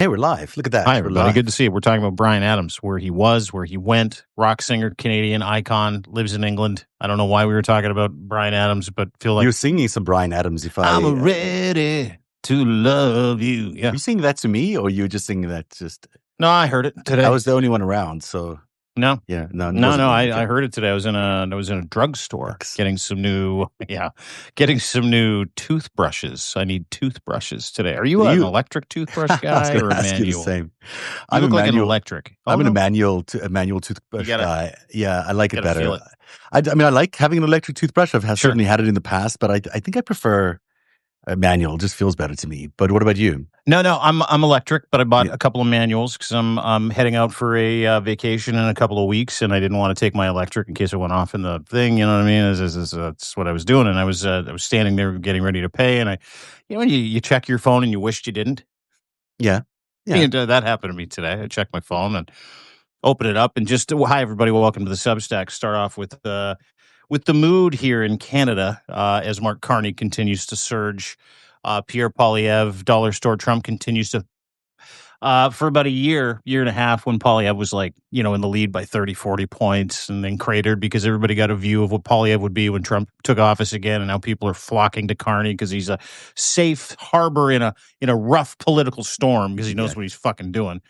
Hey, we're live. Look at that. Hi, We're everybody. live. Good to see you. We're talking about Bryan Adams, where he was, where he went, rock singer, Canadian icon, lives in England. I don't know why we were talking about Bryan Adams, but feel like You're singing some Bryan Adams. I'm ready to love you. Yeah. Are you singing that to me, or you just singing that just... No, I heard it today. I was the only one around, so... No. Yeah, no, it No, wasn't me. Okay. I heard it today. I was in a drugstore getting some new toothbrushes. I need toothbrushes today. Are you an electric toothbrush guy or a manual? The same. You look like an electric. I'm a manual toothbrush guy. Yeah, I like it better. Feel it. I mean, I like having an electric toothbrush. I've certainly had it in the past, but I think I prefer a manual. It just feels better to me. But what about you? No, I'm electric, but I bought a couple of manuals because I'm heading out for a vacation in a couple of weeks, and I didn't want to take my electric in case it went off in the thing. You know what I mean? That's what I was doing, and I was standing there getting ready to pay, and when you check your phone and you wished you didn't. Yeah. And, that happened to me today. I checked my phone and opened it up, and just hi everybody, welcome to the Substack. Start off with the mood here in Canada as Mark Carney continues to surge. Pierre Poilievre, dollar store Trump continues to, for about a year and a half, when Poilievre was in the lead by 30, 40 points and then cratered because everybody got a view of what Poilievre would be when Trump took office again. And now people are flocking to Carney because he's a safe harbor in a rough political storm because he knows what he's fucking doing.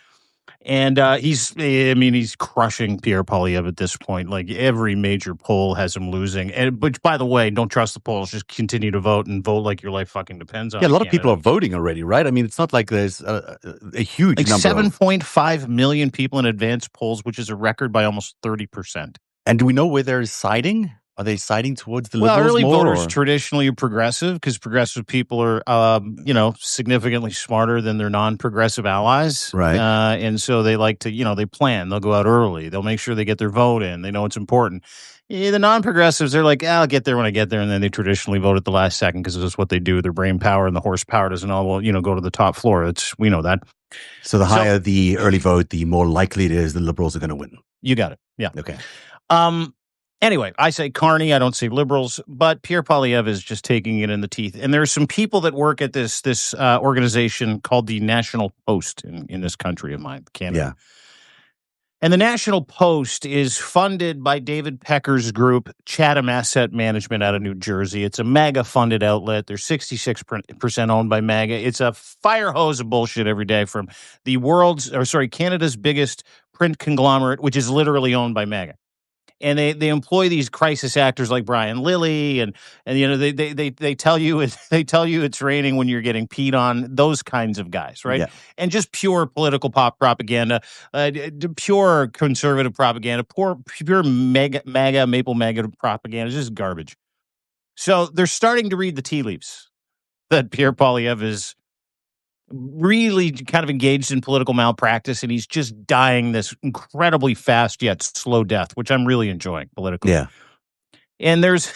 And he's crushing Pierre Poilievre at this point. Like every major poll has him losing. But by the way, don't trust the polls. Just continue to vote and vote like your life fucking depends on it. Yeah, a lot of people are voting already, right? I mean, it's not like there's a huge number. 7.5 million people in advanced polls, which is a record by almost 30%. And do we know where they're siding? Are they siding towards the Liberals early more? Voters traditionally are progressive because progressive people are, significantly smarter than their non-progressive allies. Right. And so they like to, they plan. They'll go out early. They'll make sure they get their vote in. They know it's important. The non-progressives, they're like, I'll get there when I get there. And then they traditionally vote at the last second because it's what they do. Their brain power and the horsepower doesn't all, go to the top floor. We know that. So the higher the early vote, the more likely it is the Liberals are going to win. You got it. Yeah. Okay. Anyway, I say Carney, I don't say Liberals, but Pierre Poilievre is just taking it in the teeth. And there are some people that work at this organization called the National Post in this country of mine, Canada. Yeah. And the National Post is funded by David Pecker's group, Chatham Asset Management out of New Jersey. It's a MAGA-funded outlet. They're 66% owned by MAGA. It's a fire hose of bullshit every day from Canada's biggest print conglomerate, which is literally owned by MAGA. And they employ these crisis actors like Brian Lilly, and they tell you it's raining when you're getting peed on. Those kinds of guys, right? Yeah. And just pure political propaganda, pure conservative propaganda, pure MAGA maple MAGA propaganda, just garbage. So they're starting to read the tea leaves that Pierre Poilievre is really kind of engaged in political malpractice, and he's just dying this incredibly fast yet slow death, which I'm really enjoying politically. Yeah. And there's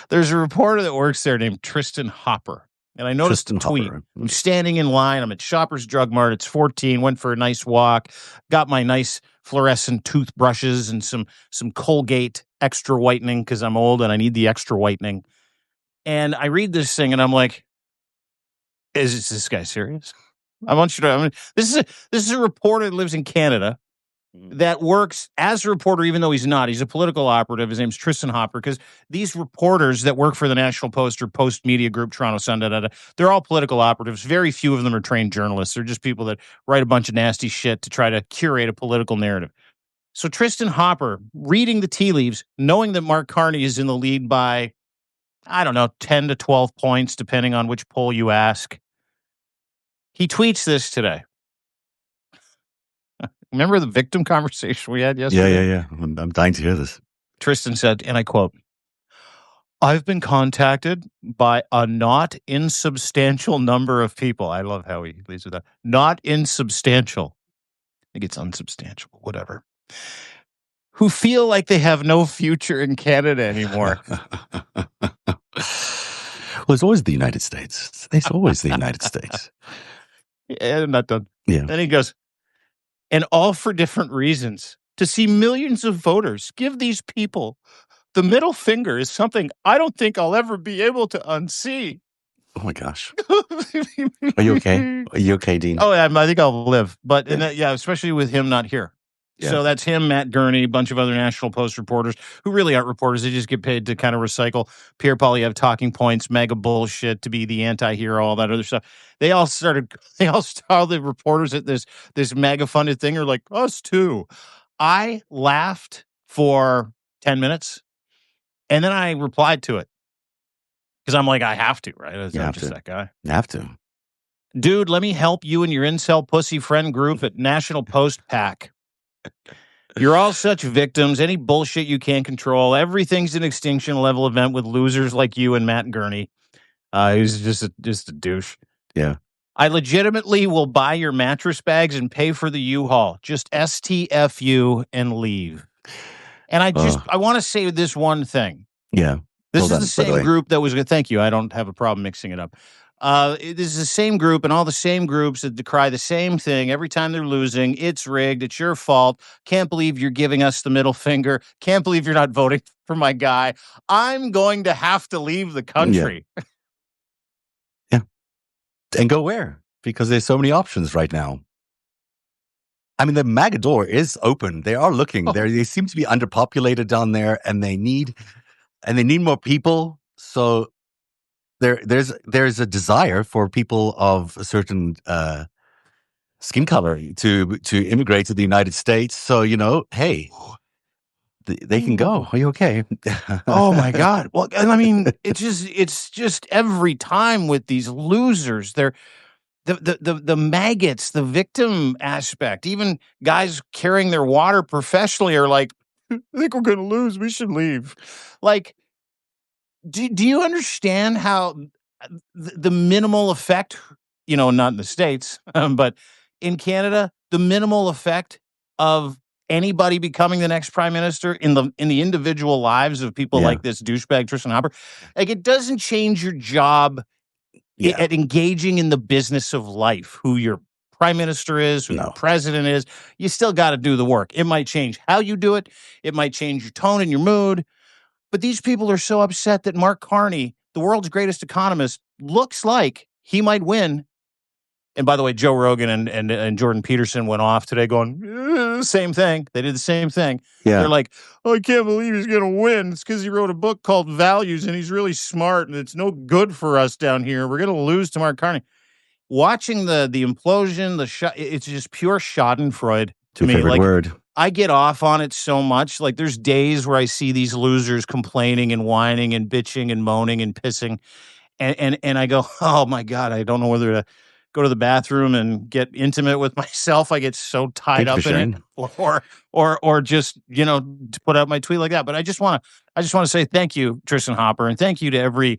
a reporter that works there named Tristan Hopper. And I noticed a tweet. I'm standing in line. I'm at Shoppers Drug Mart. It's 14. Went for a nice walk. Got my nice fluorescent toothbrushes and some Colgate extra whitening because I'm old and I need the extra whitening. And I read this thing and I'm like, is this guy serious? This is a reporter that lives in Canada that works as a reporter, even though he's not. He's a political operative. His name's Tristan Hopper, because these reporters that work for the National Post or Post Media Group, Toronto Sun, they're all political operatives. Very few of them are trained journalists. They're just people that write a bunch of nasty shit to try to curate a political narrative. So Tristan Hopper, reading the tea leaves, knowing that Mark Carney is in the lead by, I don't know, 10 to 12 points, depending on which poll you ask. He tweets this today. Remember the victim conversation we had yesterday? Yeah. I'm dying to hear this. Tristan said, and I quote, "I've been contacted by a not insubstantial number of people." I love how he leads with that. Not insubstantial. I think it's unsubstantial, whatever. Who feel like they have no future in Canada anymore. Well, it's always the United States. It's always the United States. Yeah, I'm not done. Yeah. Then he goes, and all for different reasons. To see millions of voters give these people the middle finger is something I don't think I'll ever be able to unsee. Oh my gosh. Are you okay? Are you okay, Dean? Oh, yeah, I think I'll live. But especially with him not here. Yeah. So that's him, Matt Gurney, a bunch of other National Post reporters who really aren't reporters. They just get paid to kind of recycle Pierre Poilievre talking points, mega bullshit, to be the anti-hero, all that other stuff. All the reporters at this mega funded thing are like, us too. I laughed for 10 minutes and then I replied to it because I'm like, I have to, right? I'm just that guy. You have to. Dude, let me help you and your incel pussy friend group at National Post PAC. You're all such victims. Any bullshit you can't control. Everything's an extinction level event with losers like you and Matt Gurney. He's just a douche. Yeah. I legitimately will buy your mattress bags and pay for the U-Haul. Just STFU and leave. And I want to say this one thing. Yeah. This is the same group that was good. Thank you. I don't have a problem mixing it up. This is the same group and all the same groups that decry the same thing every time they're losing. It's rigged. It's your fault. Can't believe you're giving us the middle finger. Can't believe you're not voting for my guy. I'm going to have to leave the country. Yeah. And go where? Because there's so many options right now. I mean, the MAGA door is open. They are looking. They seem to be underpopulated down there, and they need more people. So there's a desire for people of a certain skin color to immigrate to the United States. So, hey, they can go. Are you okay? Oh my God. Well, I mean, it's just every time with these losers, they're the maggots, the victim aspect. Even guys carrying their water professionally are like, I think we're going to lose. We should leave. Like, do you understand how the minimal effect, not in the States, but in Canada, the minimal effect of anybody becoming the next prime minister in the individual lives of people like this douchebag Tristan Hopper, like, it doesn't change your job at engaging in the business of life, who your prime minister is, who your president is. You still got to do the work. It might change how you do it. It might change your tone and your mood. But these people are so upset that Mark Carney, the world's greatest economist, looks like he might win. And by the way, Joe Rogan and Jordan Peterson went off today going, same thing. They did the same thing. Yeah. They're like, I can't believe he's going to win. It's because he wrote a book called Values, and he's really smart, and it's no good for us down here. We're going to lose to Mark Carney. Watching the implosion, it's just pure schadenfreude to me. Favorite word. I get off on it so much. Like, there's days where I see these losers complaining and whining and bitching and moaning and pissing. And I go, oh my God, I don't know whether to go to the bathroom and get intimate with myself. I get so tied up in it, or just, to put out my tweet like that. But I just want to say thank you, Tristan Hopper, and thank you to every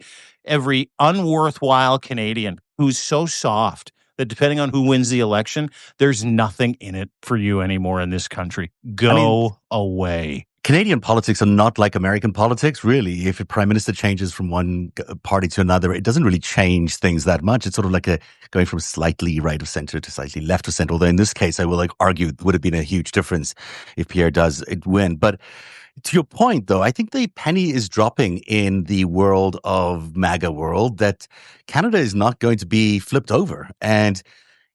unworthwhile Canadian who's so soft that depending on who wins the election, there's nothing in it for you anymore in this country. Go away. Canadian politics are not like American politics, really. If a prime minister changes from one party to another, it doesn't really change things that much. It's sort of like going from slightly right of center to slightly left of center. Although in this case, I will argue it would have been a huge difference if Pierre does win. But to your point, though, I think the penny is dropping in the world of MAGA world that Canada is not going to be flipped over. And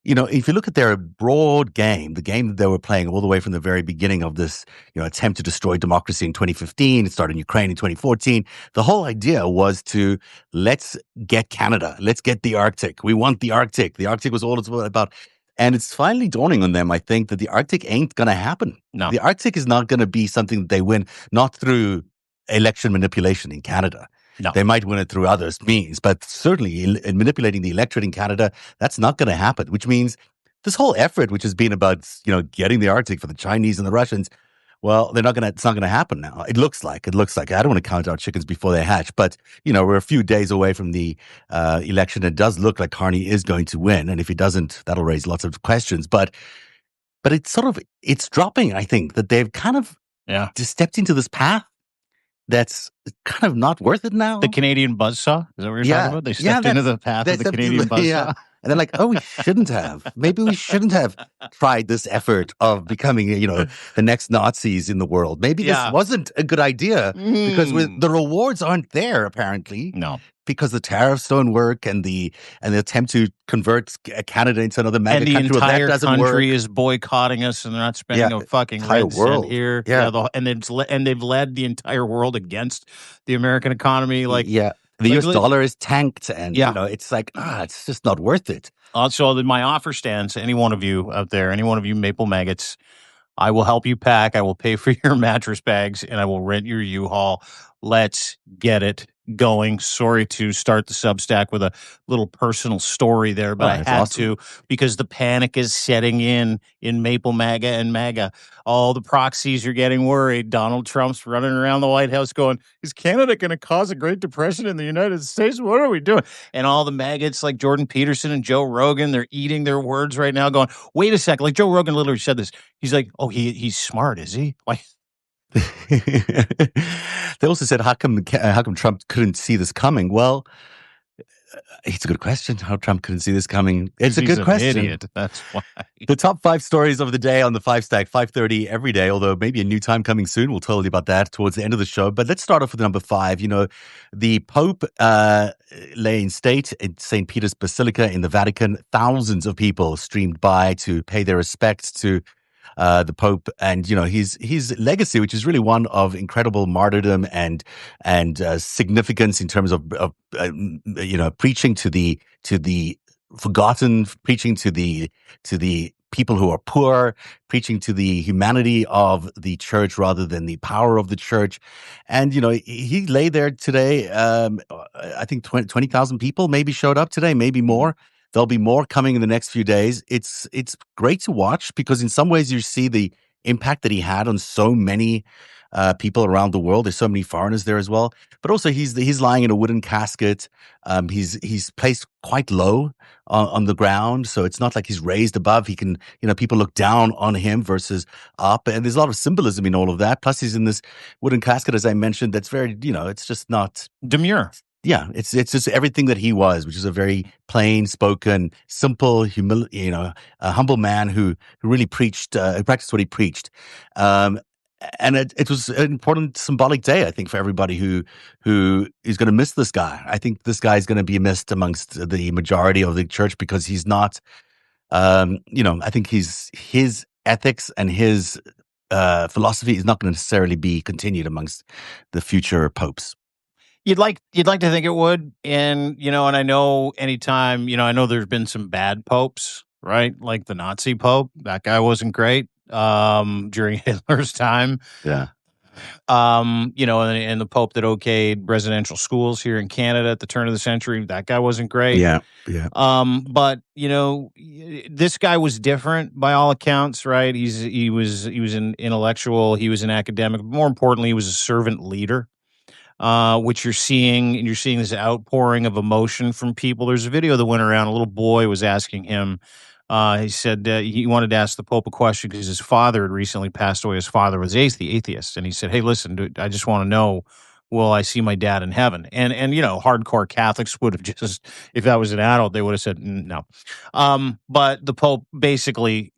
if you look at their broad game, the game that they were playing all the way from the very beginning of this, attempt to destroy democracy in 2015, it started in Ukraine in 2014. The whole idea was to let's get Canada, let's get the Arctic. We want the Arctic. The Arctic was all it's about. And it's finally dawning on them, I think, that the Arctic ain't going to happen. No. The Arctic is not going to be something that they win, not through election manipulation in Canada. No. They might win it through other means, but certainly in manipulating the electorate in Canada, that's not going to happen, which means this whole effort, which has been about, getting the Arctic for the Chinese and the Russians, well, it's not going to happen now. It looks like. I don't want to count our chickens before they hatch, but, we're a few days away from the election. It does look like Carney is going to win. And if he doesn't, that'll raise lots of questions, but it's dropping, I think, that they've kind of just stepped into this path that's kind of not worth it now. The Canadian buzzsaw? Is that what you're talking about? They stepped into the path of the Canadian buzzsaw? Yeah. And they're like, oh, we shouldn't have. Maybe we shouldn't have tried this effort of becoming, the next Nazis in the world. Maybe this wasn't a good idea because the rewards aren't there, apparently. No. because the tariffs don't work and the attempt to convert Canada into another mega and the country, well, that entire doesn't country work. is boycotting us, and they're not spending a fucking entire red cent world. here. Yeah, and they've led the entire world against the American economy. Like, yeah, the US dollar is tanked, and yeah, it's like it's just not worth it. So my offer stands. Any one of you out there, any one of you maple maggots, I will help you pack. I will pay for your mattress bags, and I will rent your U-Haul. Let's get it going. Sorry to start the Substack with a little personal story there, but I had to, because the panic is setting in Maple MAGA and MAGA. All the proxies are getting worried. Donald Trump's running around the White House going, is Canada going to cause a Great Depression in the United States? What are we doing? And all the maggots like Jordan Peterson and Joe Rogan, they're eating their words right now going, wait a second. Like Joe Rogan literally said this. He's like, oh, he's smart, is he? Like, they also said, how come Trump couldn't see this coming? Well, it's a good question. How Trump couldn't see this coming? It's a good question. Idiot. That's why. The top 5 stories of the day on the FiveStack, 5:30 every day, although maybe a new time coming soon. We'll tell you about that towards the end of the show. But let's start off with number 5. The Pope lay in state in St. Peter's Basilica in the Vatican. Thousands of people streamed by to pay their respects to the Pope, and his legacy, which is really one of incredible martyrdom and significance in terms of preaching to the forgotten, preaching to the people who are poor, preaching to the humanity of the church rather than the power of the church. And he lay there today. I think 20,000 people maybe showed up today, maybe more. There'll be more coming in the next few days. It's great to watch because in some ways you see the impact that he had on so many people around the world. There's so many foreigners there as well. But also he's lying in a wooden casket. He's placed quite low on the ground, so it's not like he's raised above. He can, people look down on him versus up, and there's a lot of symbolism in all of that. Plus, he's in this wooden casket, as I mentioned. That's very, it's just not demure. Yeah, it's just everything that he was, which is a very plain spoken, simple, a humble man who really practiced what he preached. And it was an important symbolic day, I think, for everybody who is going to miss this guy. I think this guy is going to be missed amongst the majority of the church because he's not, I think his ethics and his philosophy is not going to necessarily be continued amongst the future popes. You'd like to think it would, and and I know anytime, I know there's been some bad popes, right? Like the Nazi pope, that guy wasn't great during Hitler's time. Yeah. And the pope that okayed residential schools here in Canada at the turn of the century, that guy wasn't great. Yeah. But this guy was different by all accounts, right? He was an intellectual, he was an academic, but more importantly, he was a servant leader. Which you're seeing this outpouring of emotion from people. There's a video that went around. A little boy was asking him. He said he wanted to ask the Pope a question because his father had recently passed away. His father was atheist, and he said, "Hey, listen, dude, I just want to know, will I see my dad in heaven?" And hardcore Catholics would have just, if that was an adult, they would have said no. But the Pope basically,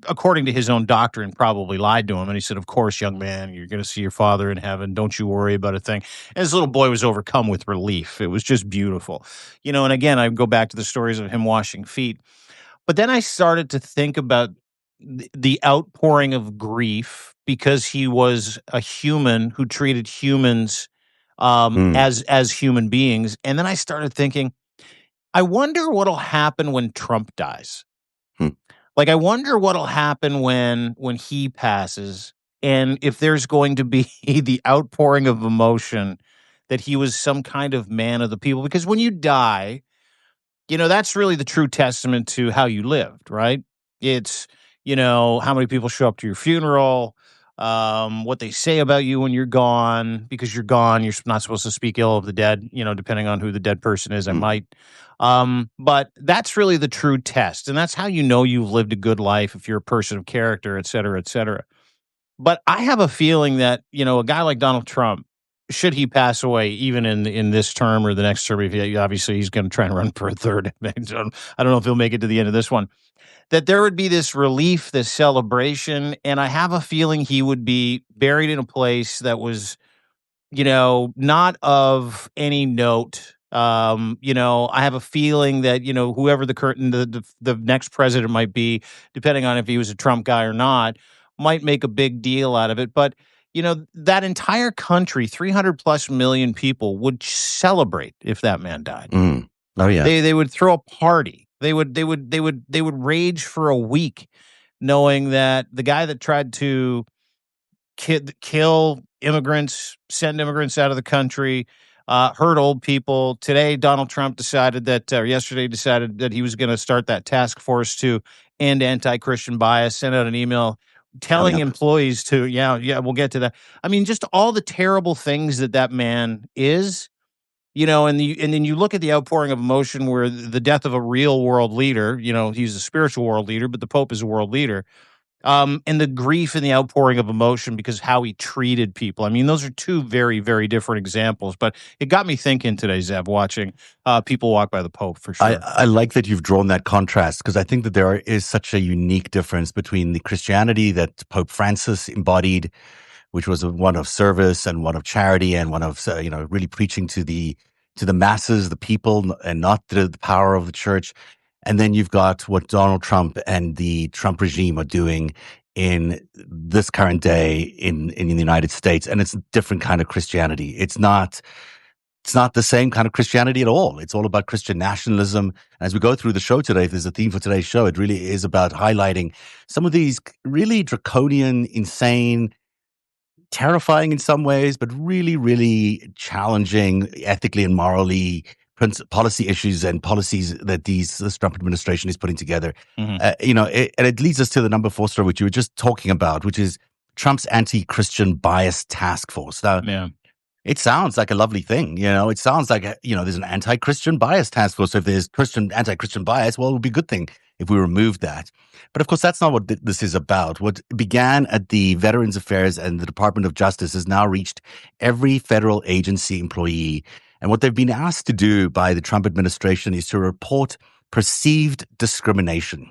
according to his own doctrine, probably lied to him. And he said, of course, young man, you're going to see your father in heaven. Don't you worry about a thing. And this little boy was overcome with relief. It was just beautiful. And again, I go back to the stories of him washing feet. But then I started to think about the outpouring of grief because he was a human who treated humans as human beings. And then I started thinking, I wonder what'll happen when Trump dies. Like, I wonder what'll happen when he passes, and if there's going to be the outpouring of emotion that he was some kind of man of the people. Because when you die, that's really the true testament to how you lived, right? It's, how many people show up to your funeral, what they say about you when you're gone. Because you're gone, you're not supposed to speak ill of the dead, depending on who the dead person is, I might. But that's really the true test. And that's how you've lived a good life, if you're a person of character, et cetera, et cetera. But I have a feeling that, a guy like Donald Trump, should he pass away, even in this term or the next term, obviously he's going to try and run for a third. I don't know if he'll make it to the end of this one. That there would be this relief, this celebration, and I have a feeling he would be buried in a place that was, not of any note. I have a feeling that whoever the next president might be, depending on if he was a Trump guy or not, might make a big deal out of it. But that entire country, 300 plus million people, would celebrate if that man died. Mm. Oh yeah, they would throw a party. They would rage for a week, knowing that the guy that tried to kill immigrants, send immigrants out of the country, hurt old people. Today, Donald Trump yesterday decided that he was going to start that task force to end anti-Christian bias, sent out an email telling employees to, yeah, we'll get to that. I mean, just all the terrible things that man is, and then you look at the outpouring of emotion where the death of a real world leader, he's a spiritual world leader, but the Pope is a world leader. And the grief and the outpouring of emotion because how he treated people. I mean, those are two very, very different examples. But it got me thinking today, Zeb, watching people walk by the Pope, for sure. I like that you've drawn that contrast, because I think that there is such a unique difference between the Christianity that Pope Francis embodied, which was one of service and one of charity and one of really preaching to the masses, the people, and not the power of the church. And then you've got what Donald Trump and the Trump regime are doing in this current day in the United States. And it's a different kind of Christianity. It's not the same kind of Christianity at all. It's all about Christian nationalism. As we go through the show today, if there's a theme for today's show, it really is about highlighting some of these really draconian, insane, terrifying in some ways, but really, really challenging ethically and morally policy issues and policies that this Trump administration is putting together. Mm-hmm. And it leads us to the number 4 story, which you were just talking about, which is Trump's anti-Christian bias task force. Now, it sounds like a lovely thing. It sounds like, there's an anti-Christian bias task force. So if there's anti-Christian bias, well, it would be a good thing if we removed that. But of course, that's not what this is about. What began at the Veterans Affairs and the Department of Justice has now reached every federal agency employee. And what they've been asked to do by the Trump administration is to report perceived discrimination.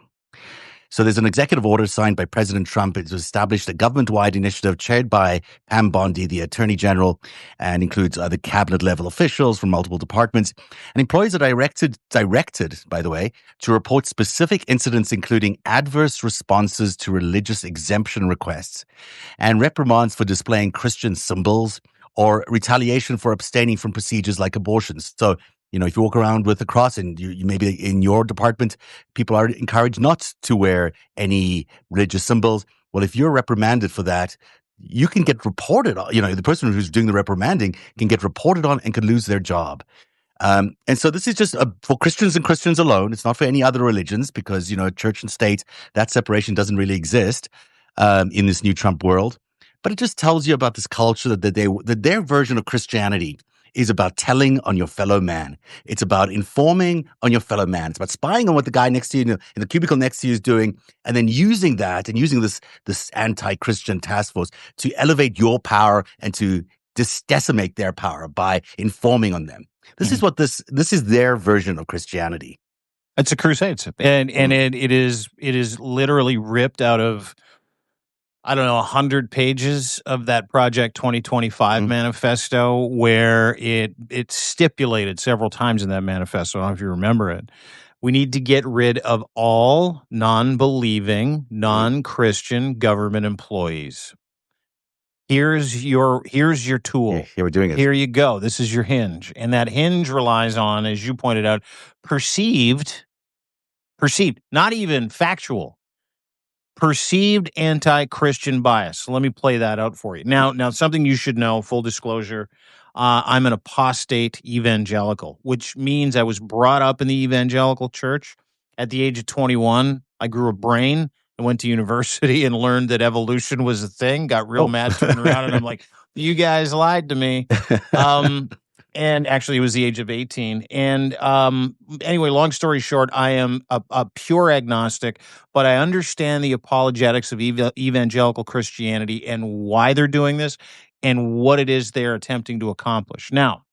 So there's an executive order signed by President Trump. It's established a government-wide initiative chaired by Pam Bondi, the Attorney General, and includes other cabinet-level officials from multiple departments. And employees are directed, by the way, to report specific incidents, including adverse responses to religious exemption requests and reprimands for displaying Christian symbols or retaliation for abstaining from procedures like abortions. So, if you walk around with a cross and you maybe in your department, people are encouraged not to wear any religious symbols. Well, if you're reprimanded for that, you can get reported on. The person who's doing the reprimanding can get reported on and could lose their job. And so this is just for Christians and Christians alone. It's not for any other religions because, church and state, that separation doesn't really exist in this new Trump world. But it just tells you about this culture that their version of Christianity is about telling on your fellow man. It's about informing on your fellow man. It's about spying on what the guy next to you in the cubicle next to you is doing, and then using that and using this anti-Christian task force to elevate your power and to decimate their power by informing on them. This is what this is their version of Christianity. It's a crusade, and it is literally ripped out of, I don't know, 100 pages of that Project 2025 manifesto, where it stipulated several times in that manifesto, I don't know if you remember it, we need to get rid of all non-believing, non-Christian government employees. Here's your tool. Yeah, we're doing it. Here you go. This is your hinge. And that hinge relies on, as you pointed out, perceived, not even factual, perceived anti-Christian bias. So let me play that out for you. Now, something you should know, full disclosure, I'm an apostate evangelical, which means I was brought up in the evangelical church. At the age of 21, I grew a brain and went to university and learned that evolution was a thing, got real mad, turned around, and I'm like, you guys lied to me. And actually, it was the age of 18. And anyway, long story short, I am a pure agnostic, but I understand the apologetics of evangelical Christianity and why they're doing this and what it is they're attempting to accomplish. Now,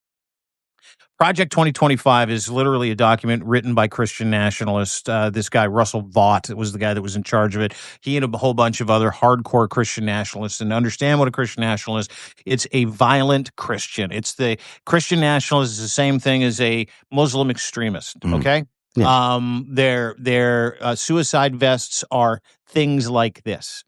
Project 2025 is literally a document written by Christian nationalists. This guy, Russell Vought, was the guy that was in charge of it. He and a whole bunch of other hardcore Christian nationalists. And to understand what a Christian nationalist is, it's a violent Christian. It's the Christian nationalist is the same thing as a Muslim extremist. Okay. Yeah. Their suicide vests are things like this.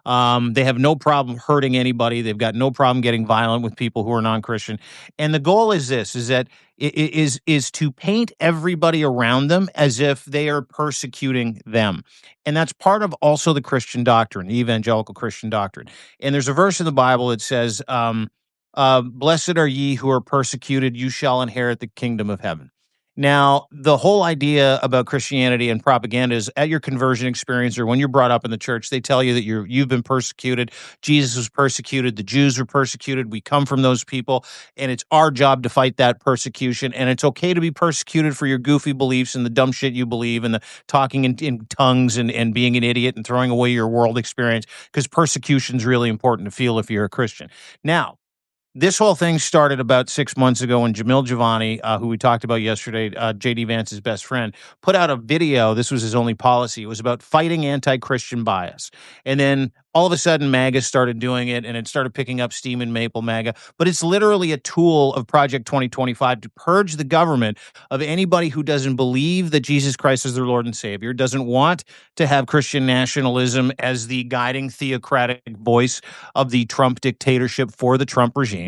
They have no problem hurting anybody. They've got no problem getting violent with people who are non-Christian. And the goal is this: is that is to paint everybody around them as if they are persecuting them. And that's part of also the Christian doctrine, the evangelical Christian doctrine. And there's a verse in the Bible that says, "Blessed are ye who are persecuted; you shall inherit the kingdom of heaven." Now, the whole idea about Christianity and propaganda is at your conversion experience or when you're brought up in the church, they tell you that you've been persecuted. Jesus was persecuted. The Jews were persecuted. We come from those people, and it's our job to fight that persecution. And it's okay to be persecuted for your goofy beliefs and the dumb shit you believe and the talking in tongues and being an idiot and throwing away your world experience, because persecution is really important to feel if you're a Christian. Now, this whole thing started about 6 months ago when Jamil Giovanni, who we talked about yesterday, J.D. Vance's best friend, put out a video. This was his only policy. It was about fighting anti-Christian bias. And then all of a sudden, MAGA started doing it, and it started picking up steam in Maple MAGA. But it's literally a tool of Project 2025 to purge the government of anybody who doesn't believe that Jesus Christ is their Lord and Savior, doesn't want to have Christian nationalism as the guiding theocratic voice of the Trump dictatorship for the Trump regime.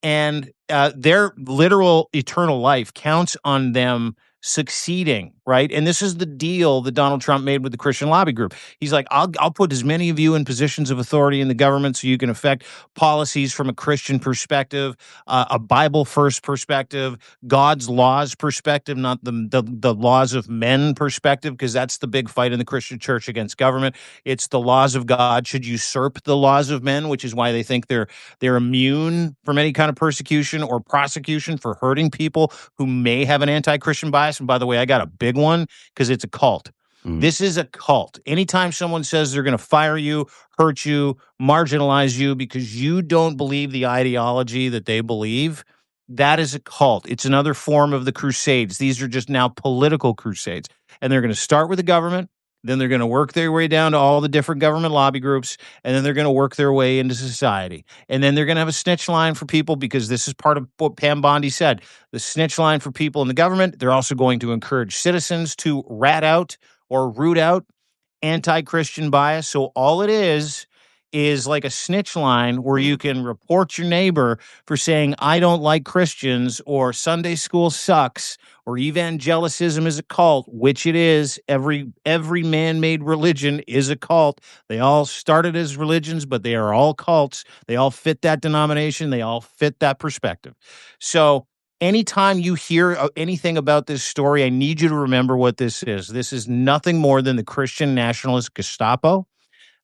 And their literal eternal life counts on them succeeding, right? And this is the deal that Donald Trump made with the Christian lobby group. He's like, I'll put as many of you in positions of authority in the government so you can affect policies from a Christian perspective, a Bible first perspective, God's laws perspective, not the laws of men perspective, because that's the big fight in the Christian church against government. It's the laws of God should usurp the laws of men, which is why they think they're immune from any kind of persecution or prosecution for hurting people who may have an anti-Christian bias. And by the way, I got a big one because it's a cult. This is a cult. Anytime someone says they're going to fire you, hurt you, marginalize you because you don't believe the ideology that they believe, that is a cult. It's another form of the crusades. These are just now political crusades. And they're going to start with the government. Then they're going to work their way down to all the different government lobby groups, and then they're going to work their way into society. And then they're going to have a snitch line for people, because this is part of what Pam Bondi said. The snitch line for people in the government, they're also going to encourage citizens to rat out or root out anti-Christian bias. So all it is like a snitch line where you can report your neighbor for saying, I don't like Christians, or Sunday school sucks, or evangelicism is a cult, which it is. Every man-made religion is a cult. They all started as religions, but they are all cults. They all fit that denomination. They all fit that perspective. So anytime you hear anything about this story, I need you to remember what this is. This is nothing more than the Christian nationalist Gestapo.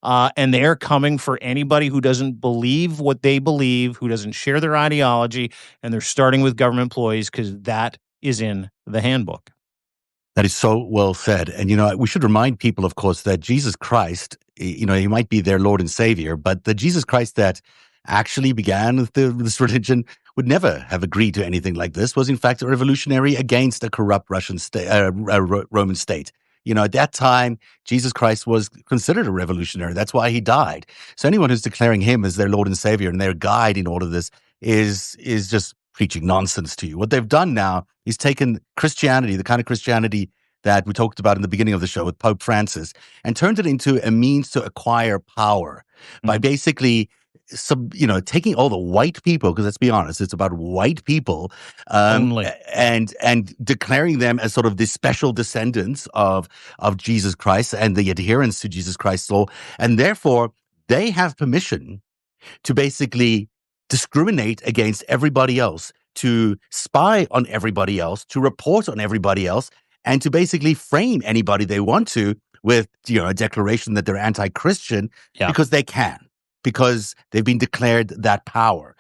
And they're coming for anybody who doesn't believe what they believe, who doesn't share their ideology, and they're starting with government employees because that is in the handbook. That is so well said. And, we should remind people, of course, that Jesus Christ, he might be their Lord and Savior, but the Jesus Christ that actually began this religion would never have agreed to anything like this, was in fact a revolutionary against a corrupt Russian state, Roman state. At that time, Jesus Christ was considered a revolutionary. That's why he died. So anyone who's declaring him as their Lord and Savior and their guide in all of this is just preaching nonsense to you. What they've done now is taken Christianity, the kind of Christianity that we talked about in the beginning of the show with Pope Francis, and turned it into a means to acquire power by basically taking all the white people, because let's be honest, it's about white people, and declaring them as sort of the special descendants of Jesus Christ and the adherents to Jesus Christ's law, and therefore they have permission to basically discriminate against everybody else, to spy on everybody else, to report on everybody else, and to basically frame anybody they want to with a declaration that they're anti-Christian because they can. Because they've been declared that power.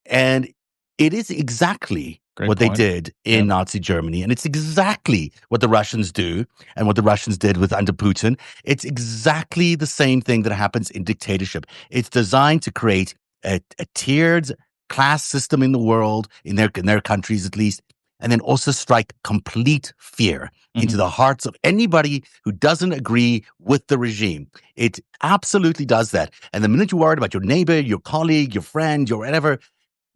And it is exactly what they did in Nazi Germany. And it's exactly what the Russians do and what the Russians did under Putin. It's exactly the same thing that happens in dictatorship. It's designed to create a tiered class system in the world, in their countries at least, and then also strike complete fear into the hearts of anybody who doesn't agree with the regime. It absolutely does that. And the minute you're worried about your neighbor, your colleague, your friend, your whatever,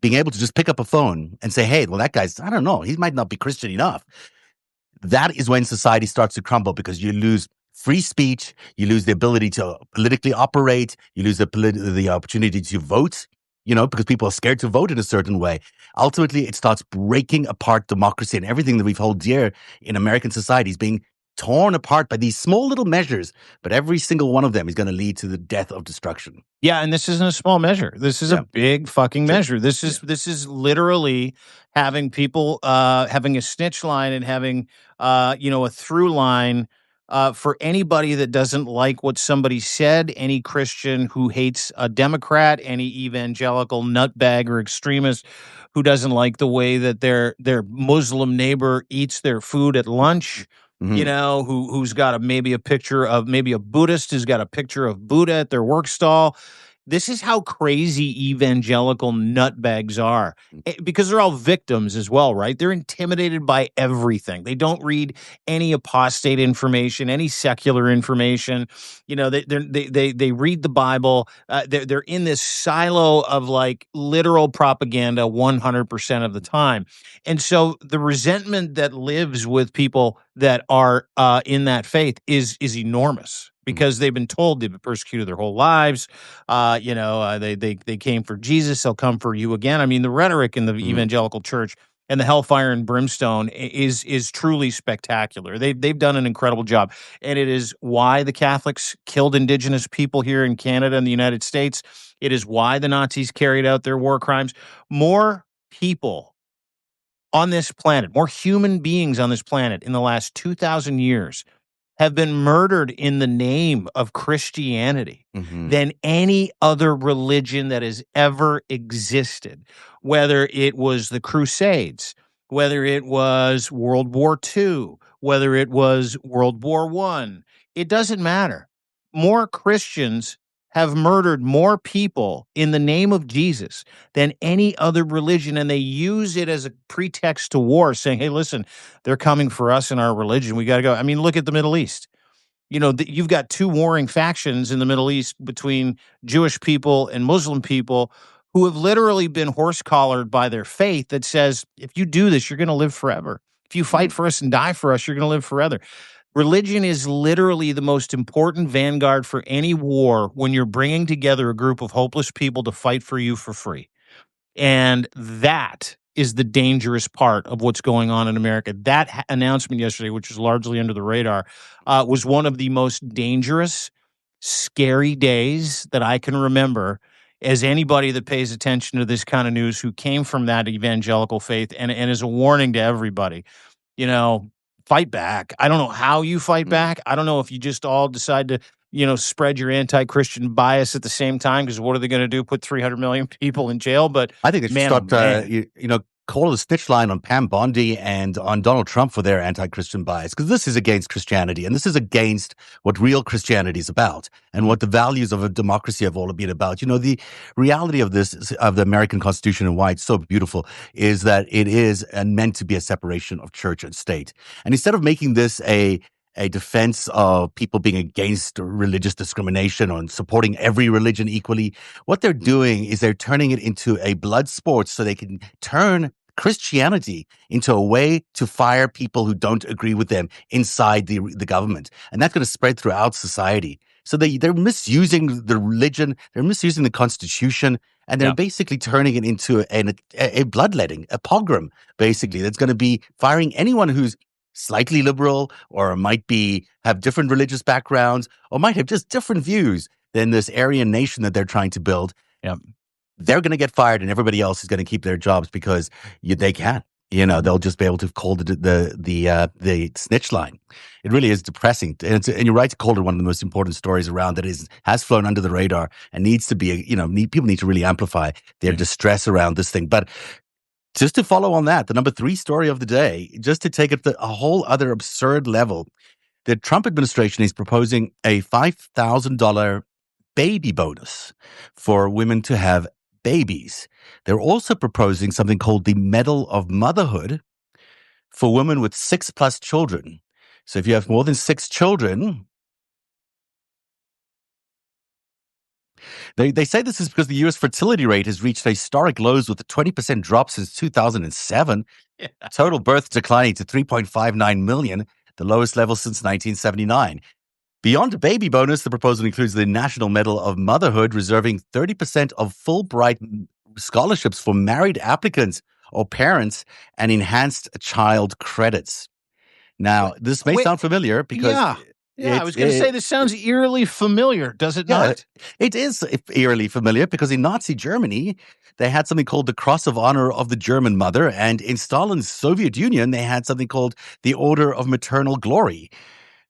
being able to just pick up a phone and say, hey, well, that guy's, I don't know, he might not be Christian enough. That is when society starts to crumble, because you lose free speech, you lose the ability to politically operate, you lose the opportunity to vote, because people are scared to vote in a certain way. Ultimately, it starts breaking apart democracy, and everything that we've held dear in American society is being torn apart by these small little measures, but every single one of them is going to lead to the death of destruction. Yeah, and this isn't a small measure. This is a big fucking measure. This is literally having people having a snitch line and having a through line for anybody that doesn't like what somebody said, any Christian who hates a Democrat, any evangelical nutbag or extremist who doesn't like the way that their Muslim neighbor eats their food at lunch. Who's got maybe a picture of, maybe a Buddhist who's got a picture of Buddha at their work stall. This is how crazy evangelical nutbags are, because they're all victims as well, right? They're intimidated by everything. They don't read any apostate information, any secular information. They read the Bible. They're in this silo of like literal propaganda 100% of the time. And so the resentment that lives with people that are in that faith is enormous, because they've been told they've been persecuted their whole lives. They came for Jesus, they'll come for you again. I mean, the rhetoric in the evangelical church and the hellfire and brimstone is truly spectacular. They've done an incredible job, and it is why the Catholics killed indigenous people here in Canada and the United States. It is why the Nazis carried out their war crimes. More people on this planet, more human beings on this planet in the last 2,000 years have been murdered in the name of Christianity than any other religion that has ever existed. Whether it was the Crusades, whether it was World War II, whether it was World War I, it doesn't matter. More Christians have murdered more people in the name of Jesus than any other religion, and they use it as a pretext to war, saying, hey, listen, they're coming for us in our religion. We got to go. I mean, look at the Middle East. You've got two warring factions in the Middle East between Jewish people and Muslim people who have literally been horse-collared by their faith that says, if you do this, you're going to live forever. If you fight for us and die for us, you're going to live forever. Religion is literally the most important vanguard for any war when you're bringing together a group of hopeless people to fight for you for free. And that is the dangerous part of what's going on in America. That announcement yesterday, which was largely under the radar, was one of the most dangerous, scary days that I can remember, as anybody that pays attention to this kind of news who came from that evangelical faith, and is a warning to everybody. Fight back. I don't know how you fight back. I don't know if you just all decide to, spread your anti-Christian bias at the same time, because what are they going to do? Put 300 million people in jail? But I think they should start, call the snitch line on Pam Bondi and on Donald Trump for their anti-Christian bias, because this is against Christianity, and this is against what real Christianity is about and what the values of a democracy have all been about. The reality of this, of the American Constitution, and why it's so beautiful, is that it is meant to be a separation of church and state. And instead of making this a defense of people being against religious discrimination or supporting every religion equally, what they're doing is they're turning it into a blood sport so they can turn Christianity into a way to fire people who don't agree with them inside the government. And that's going to spread throughout society. So they're misusing the religion, they're misusing the Constitution, and they're basically turning it into a bloodletting, a pogrom, basically, that's going to be firing anyone who's slightly liberal, or might have different religious backgrounds, or might have just different views than this Aryan nation that they're trying to build. They're going to get fired, and everybody else is going to keep their jobs because they can. They'll just be able to call the snitch line. It really is depressing, and you're right to call it one of the most important stories around that has flown under the radar and needs to be. People need to really amplify their distress around this thing, but. Just to follow on that, the number 3 story of the day, just to take it to a whole other absurd level, the Trump administration is proposing a $5,000 baby bonus for women to have babies. They're also proposing something called the Medal of Motherhood, for women with 6+ children. So if you have more than 6 children, they say this is because the U.S. fertility rate has reached historic lows with a 20% drop since 2007. Yeah. Total births declining to 3.59 million, the lowest level since 1979. Beyond a baby bonus, the proposal includes the National Medal of Motherhood, reserving 30% of Fulbright scholarships for married applicants or parents, and enhanced child credits. Now, this may sound familiar because... Yeah, I was going to say this sounds eerily familiar, does it not? It is eerily familiar because in Nazi Germany, they had something called the Cross of Honor of the German Mother, and in Stalin's Soviet Union, they had something called the Order of Maternal Glory.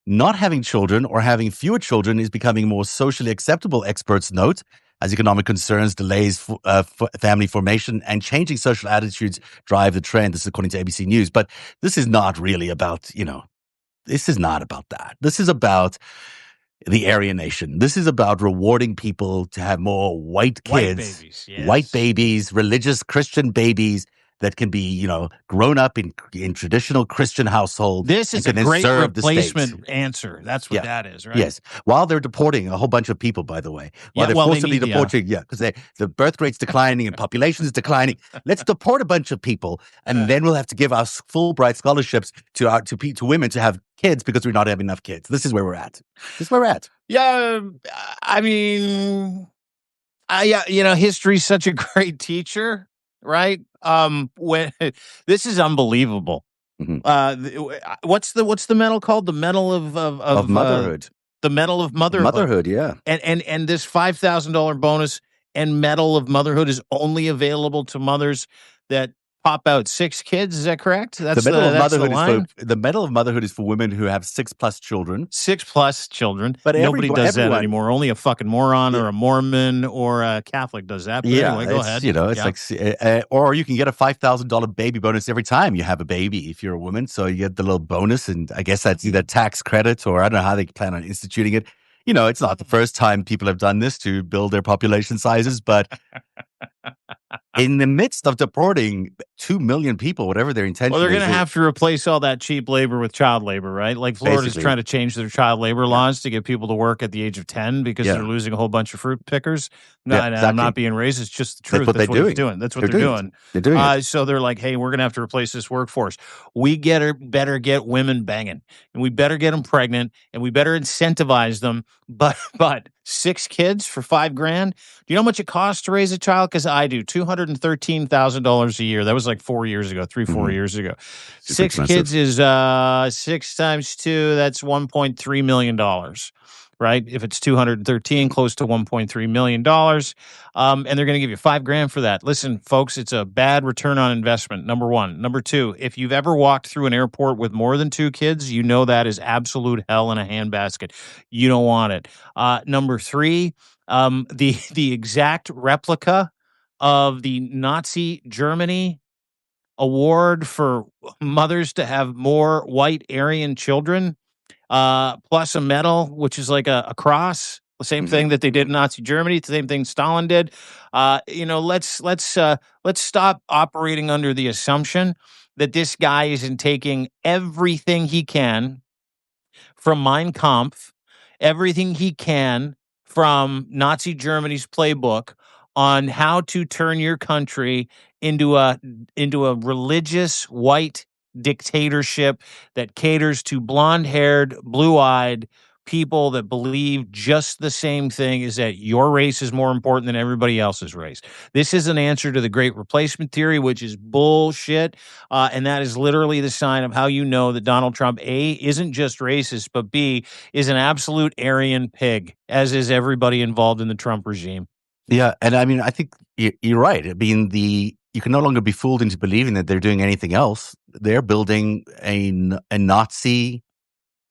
Not having children or having fewer children is becoming more socially acceptable, experts note, as economic concerns, delays family formation, and changing social attitudes drive the trend. This is according to ABC News. But this is not really about, this is not about that. This is about the Aryan nation. This is about rewarding people to have more white kids, white babies, religious Christian babies that can be, grown up in traditional Christian households. This is a great replacement answer. That's what that is, right? Yes. While they're deporting a whole bunch of people, by the way. While they're forcibly deporting, because the birth rate's declining and population is declining. Let's deport a bunch of people, and then we'll have to give our Fulbright scholarships to women to have kids because we're not having enough kids. This is where we're at. Yeah, I mean, history's such a great teacher, right? When this is unbelievable. Mm-hmm. What's the medal called? The Medal of Motherhood. The Medal of Motherhood. Motherhood, yeah. And this $5,000 bonus and Medal of Motherhood is only available to mothers that pop out 6 kids. Is that correct? That's the Medal of Motherhood is for women who have 6+ children. 6+ children. But nobody does that anymore. Only a fucking moron or a Mormon or a Catholic does that. But anyway, go ahead. It's like, or you can get a $5,000 baby bonus every time you have a baby if you're a woman. So you get the little bonus, and I guess that's either tax credits or I don't know how they plan on instituting it. It's not the first time people have done this to build their population sizes, but in the midst of deporting 2 million people, whatever their intention is. Well, they're going to have to replace all that cheap labor with child labor, right? Like Florida's trying to change their child labor laws to get people to work at the age of 10 because they're losing a whole bunch of fruit pickers. No, exactly. I'm not being racist. It's just the truth. That's what they're doing. That's what they're doing. They're doing it. So they're like, hey, we're going to have to replace this workforce. We better get women banging, and we better get them pregnant, and we better incentivize them. But 6 kids for $5,000. Do you know how much it costs to raise a child? Because I do. $213,000 a year. That was like 4 years ago, 4 years ago. Super 6 expensive. kids is 6 times 2. That's $1.3 million. Right? If it's 213, close to $1.3 million. And they're going to give you $5,000 for that. Listen, folks, it's a bad return on investment. Number one. Number two, if you've ever walked through an airport with more than 2 kids, you know that is absolute hell in a handbasket. You don't want it. Number three, the exact replica of the Nazi Germany award for mothers to have more white Aryan children, plus a medal, which is like a cross, the same thing that they did in Nazi Germany, the same thing Stalin did. Let's stop operating under the assumption that this guy isn't taking everything he can from Mein Kampf, everything he can from Nazi Germany's playbook on how to turn your country into a religious white dictatorship that caters to blonde-haired, blue-eyed people that believe just the same thing, is that your race is more important than everybody else's race. This is an answer to the Great Replacement Theory, which is bullshit, and that is literally the sign of how you know that Donald Trump, A, isn't just racist, but B, is an absolute Aryan pig, as is everybody involved in the Trump regime. Yeah, and I mean, I think you're right. I mean, you can no longer be fooled into believing that they're doing anything else. They're building a Nazi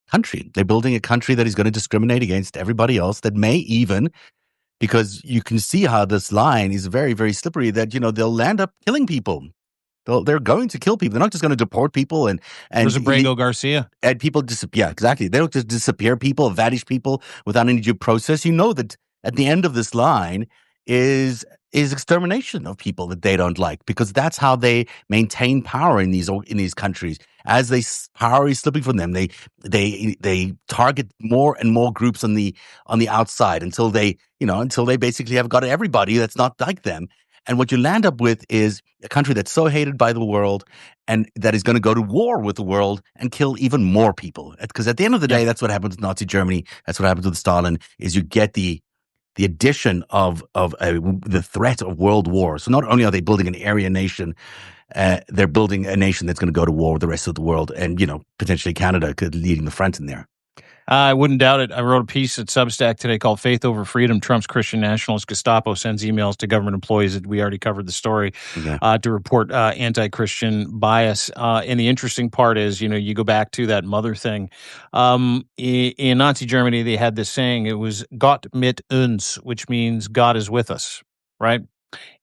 country. They're building a country that is going to discriminate against everybody else, that may even, because you can see how this line is very, very slippery, that, they'll land up killing people. They're going to kill people. They're not just going to deport people and There's Abrego Garcia. And people disappear. Yeah, exactly. They don't just disappear people, vanish people without any due process. You know that at the end of this line is extermination of people that they don't like, because that's how they maintain power in these countries. as power is slipping from them, they target more and more groups on the outside until they basically have got everybody that's not like them. And what you land up with is a country that's so hated by the world and that is going to go to war with the world and kill even more people. Because at the end of the day, that's what happened with Nazi Germany. That's what happened with Stalin, is you get the addition of the threat of world war. So not only are they building an Aryan nation, they're building a nation that's going to go to war with the rest of the world, and potentially Canada could leading the front in there. I wouldn't doubt it. I wrote a piece at Substack today called "Faith Over Freedom: Trump's Christian Nationalist Gestapo Sends Emails to Government Employees." We already covered the story to report anti-Christian bias. And the interesting part is, you go back to that mother thing. In Nazi Germany, they had this saying. It was "Gott mit uns," which means God is with us, right?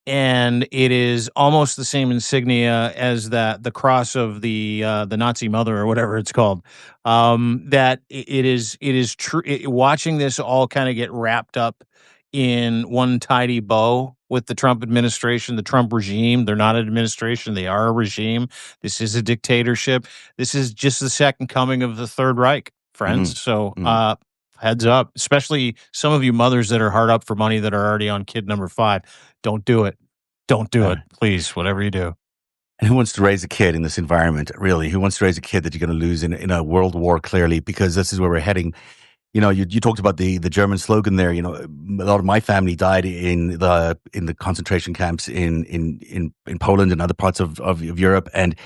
And it is almost the same insignia as the cross of the Nazi mother, or whatever it's called. That it is true. Watching this all kind of get wrapped up in one tidy bow with the Trump administration, the Trump regime. They're not an administration; they are a regime. This is a dictatorship. This is just the second coming of the Third Reich, friends. So. Heads up, especially some of you mothers that are hard up for money that are already on kid number 5. Don't do it. Don't do it, please, whatever you do. And who wants to raise a kid in this environment, really? Who wants to raise a kid that you're going to lose in a world war, clearly, because this is where we're heading. You talked about the German slogan there. A lot of my family died in the concentration camps in Poland and other parts of Europe. And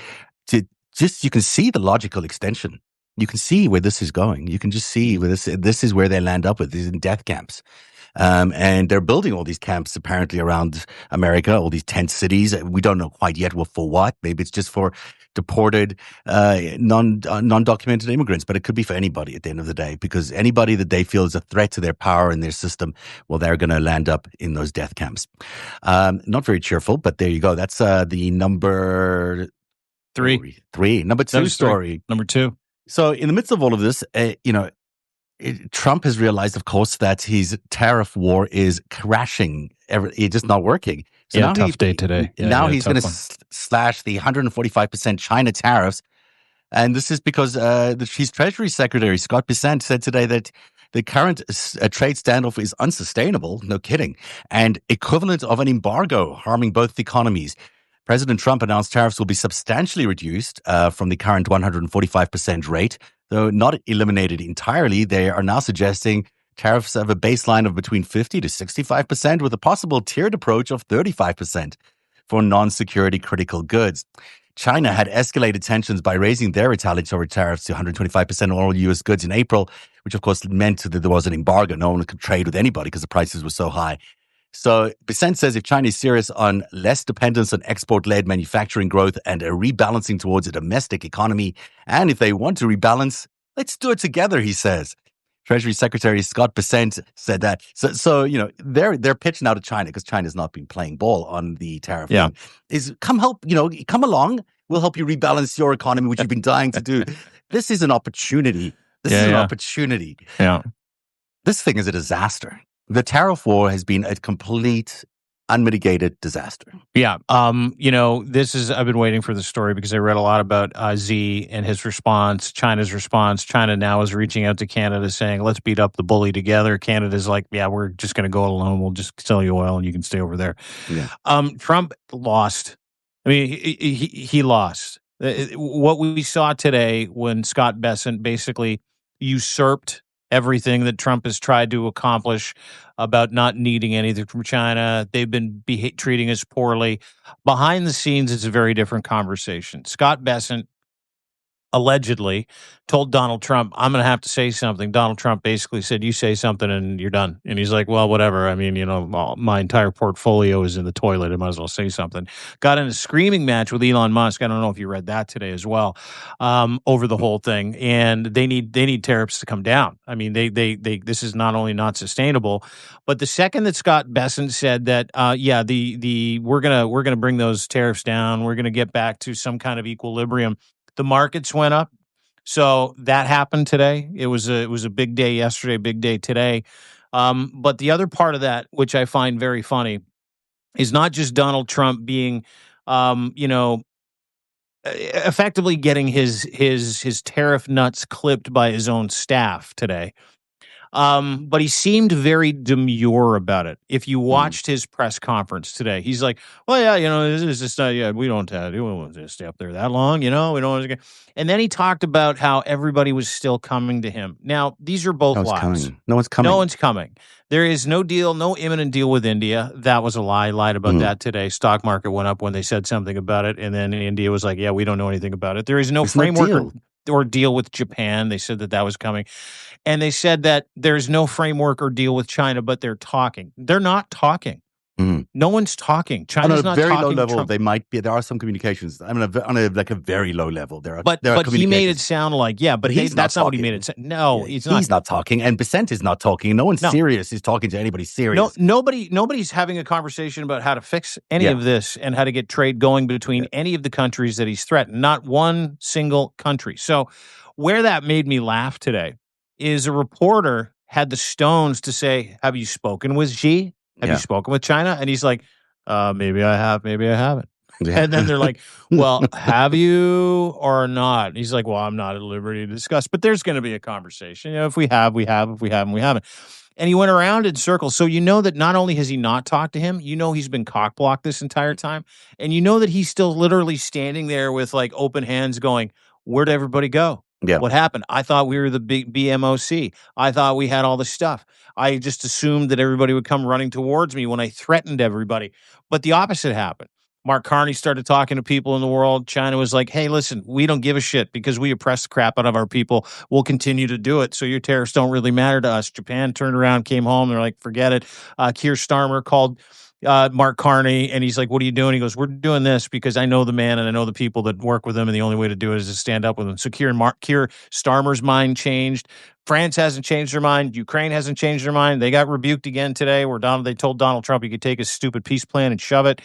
you can see the logical extension. You can see where this is going. You can just see where this is where they land up with these death camps. And they're building all these camps apparently around America, all these tent cities. We don't know quite yet for what. Maybe it's just for deported, non-documented immigrants, but it could be for anybody at the end of the day, because anybody that they feel is a threat to their power and their system, well, they're going to land up in those death camps. Not very cheerful, but there you go. That's the number 3. Number 2 story. Number 2. So in the midst of all of this, Trump has realized, of course, that his tariff war is crashing. It's just not working. So now tough day today. Now he's going to slash the 145% China tariffs. And this is because his Treasury Secretary, Scott Bessent, said today that the current trade standoff is unsustainable, no kidding, and equivalent of an embargo, harming both economies. President Trump announced tariffs will be substantially reduced from the current 145% rate. Though not eliminated entirely, they are now suggesting tariffs have a baseline of between 50 to 65%, with a possible tiered approach of 35% for non-security critical goods. China had escalated tensions by raising their retaliatory tariffs to 125% on all U.S. goods in April, which of course meant that there was an embargo. No one could trade with anybody because the prices were so high. So Bessent says if China is serious on less dependence on export-led manufacturing growth and a rebalancing towards a domestic economy, and if they want to rebalance, let's do it together, he says. Treasury Secretary Scott Bessent said that. So their pitch now to China, because China's not been playing ball on the tariff thing, is come along. We'll help you rebalance your economy, which you've been dying to do. This is an opportunity. This is an opportunity. Yeah. This thing is a disaster. The tariff war has been a complete, unmitigated disaster. Yeah. I've been waiting for this story because I read a lot about Z and his response, China's response. China now is reaching out to Canada saying, let's beat up the bully together. Canada's like, yeah, we're just going to go alone. We'll just sell you oil and you can stay over there. Yeah. Trump lost. I mean, he lost. What we saw today when Scott Bessent basically usurped everything that Trump has tried to accomplish about not needing anything from China. They've been treating us poorly. Behind the scenes, it's a very different conversation. Scott Bessent allegedly told Donald Trump, I'm going to have to say something. Donald Trump basically said, you say something and you're done. And he's like, well, whatever. I mean, my entire portfolio is in the toilet. I might as well say something. Got in a screaming match with Elon Musk. I don't know if you read that today as well, over the whole thing. And they need tariffs to come down. I mean, this is not only not sustainable, but the second that Scott Bessent said that, we're going to bring those tariffs down. We're going to get back to some kind of equilibrium. The markets went up. So that happened today. It was a big day yesterday, big day today. But the other part of that, which I find very funny, is not just Donald Trump being, effectively getting his tariff nuts clipped by his own staff today. But he seemed very demure about it. If you watched his press conference today, he's like, "Well, yeah, this is just yeah, we don't want to stay up there that long, we don't." Want to. And then he talked about how everybody was still coming to him. Now, these are both lies. No one's coming. No one's coming. There is no deal, no imminent deal with India. That was a lie. Lied about that today. Stock market went up when they said something about it, and then India was like, "Yeah, we don't know anything about it." There is no framework or deal with Japan. They said that was coming. And they said that there's no framework or deal with China, but they're talking. They're not talking. No one's talking. China's not talking. On a very low level, they might be. There are some communications. I mean, on a very low level, there are. But he made it sound like that's not what he made it sound. No, he's not. He's not talking, and Besant is not talking. No one's serious is talking to anybody serious. No, nobody's having a conversation about how to fix any of this and how to get trade going between any of the countries that he's threatened. Not one single country. So, where that made me laugh today is a reporter had the stones to say, "Have you spoken with Xi? Have you spoken with China?" And he's like, maybe I have, maybe I haven't. Yeah. And then they're like, "Well, have you or not?" And he's like, "Well, I'm not at liberty to discuss, but there's going to be a conversation. If we have, we have. If we haven't, we haven't." And he went around in circles. So that not only has he not talked to him, he's been cock-blocked this entire time. And that he's still literally standing there with like open hands going, "Where'd everybody go? Yeah. What happened? I thought we were the big BMOC. I thought we had all the stuff. I just assumed that everybody would come running towards me when I threatened everybody." But the opposite happened. Mark Carney started talking to people in the world. China was like, "Hey, listen, we don't give a shit because we oppress the crap out of our people. We'll continue to do it. So your tariffs don't really matter to us." Japan turned around, came home. They're like, "Forget it." Keir Starmer called Mark Carney, and he's like, "What are you doing?" He goes, "We're doing this because I know the man and I know the people that work with him, and the only way to do it is to stand up with him." So Keir Starmer's mind changed. France hasn't changed their mind. Ukraine hasn't changed their mind. They got rebuked again today where they told Donald Trump he could take his stupid peace plan and shove it.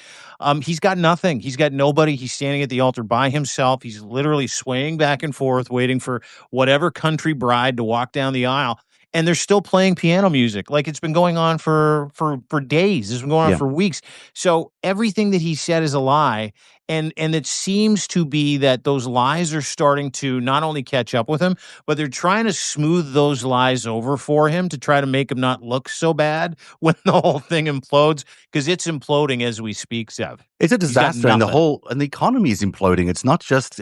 He's got nothing. He's got nobody. He's standing at the altar by himself. He's literally swaying back and forth, waiting for whatever country bride to walk down the aisle. And they're still playing piano music. Like it's been going on for days. It's been going on for weeks. So everything that he said is a lie. And it seems to be that those lies are starting to not only catch up with him, but they're trying to smooth those lies over for him to try to make him not look so bad when the whole thing implodes, because it's imploding as we speak, Sev. It's a disaster, and the economy is imploding. It's not just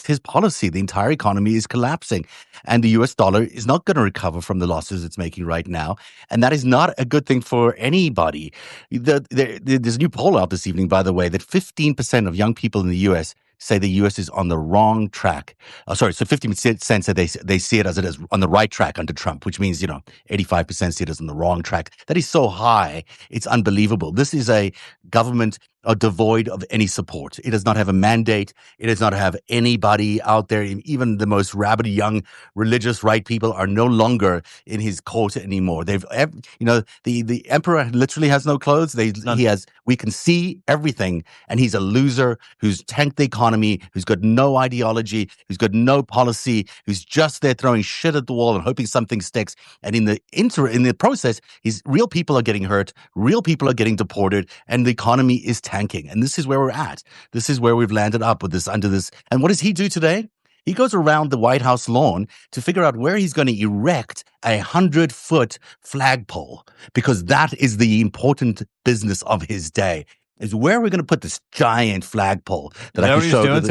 his policy. The entire economy is collapsing, and the U.S. dollar is not going to recover from the losses it's making right now, and that is not a good thing for anybody. There's a new poll out this evening, by the way, that 15% of young people in the U.S. say the U.S. is on the wrong track. So 50% say they see it as on the right track under Trump, which means 85% see it as on the wrong track. That is so high, it's unbelievable. This is a government devoid of any support. It does not have a mandate. It does not have anybody out there. Even the most rabid young religious right people are no longer in his court anymore. The emperor literally has no clothes. We can see everything, and he's a loser who's tanked the economy, who's got no ideology, who's got no policy, who's just there throwing shit at the wall and hoping something sticks. And in the process, real people are getting hurt, real people are getting deported, and the economy is tanking. And this is where we're at. This is where we've landed up with this under this. And what does he do today? He goes around the White House lawn to figure out where he's going to erect a 100-foot flagpole, because that is the important business of his day. Is where we're going to put this giant flagpole that I can show. That's